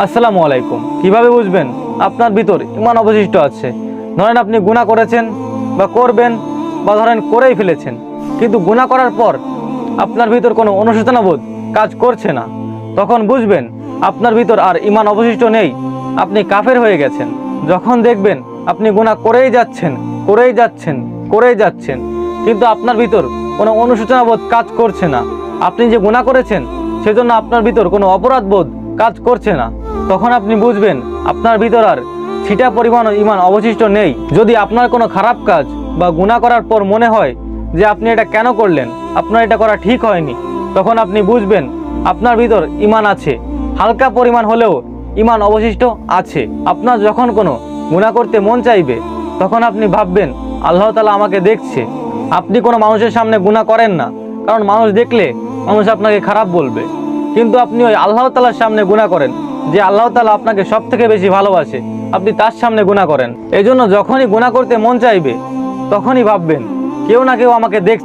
আসসালামু আলাইকুম। কিভাবে বুঝবেন আপনার ভিতর ঈমান অবশিষ্ট আছে? ধরেন আপনি গুনাহ করেছেন বা করবেন, বা ধরেন করেই ফেলেছেন, কিন্তু গুনাহ করার পর আপনার ভিতর কোনো অনুশোচনা বোধ কাজ করছে না, তখন বুঝবেন আপনার ভিতর আর ঈমান অবশিষ্ট নেই, আপনি কাফের হয়ে গেছেন। যখন দেখবেন আপনি গুনাহ করেই যাচ্ছেন, করেই যাচ্ছেন, করেই যাচ্ছেন, কিন্তু আপনার ভিতর কোনো অনুশোচনা বোধ কাজ করছে না, আপনি যে গুনাহ করেছেন সেজন্য আপনার ভিতর কোনো অপরাধ বোধ কাজ করছে না, তখন আপনি বুঝবেন আপনার ভিতর আর ছিটা পরিমাণ ঈমান অবশিষ্ট নেই। যদি আপনার কোনো খারাপ কাজ বা গুনাহ করার পর মনে হয় যে আপনি এটা কেন করলেন, আপনার এটা করা ঠিক হয়নি, তখন আপনি বুঝবেন আপনার ভিতর ঈমান আছে, হালকা পরিমাণ হলেও ঈমান অবশিষ্ট আছে। আপনার যখন কোনো গুনাহ করতে মন চাইবে, তখন আপনি ভাববেন আল্লাহ তাআলা আমাকে দেখছে। আপনি কোনো মানুষের সামনে গুনাহ করেন না, কারণ মানুষ দেখলে মানুষ আপনাকে খারাপ বলবে, কিন্তু আপনি ওই আল্লাহ তাআলার সামনে গুনাহ করেন, যে আল্লাহ তাআলা আপনাকে সব থেকে বেশি ভালোবাসে, আপনি তার সামনে গুনাহ করেন। এই জন্য যখনই গুনাহ করতে মন চাইবে, তখনই ভাববেন কেউ না কেউ আমাকে দেখছে।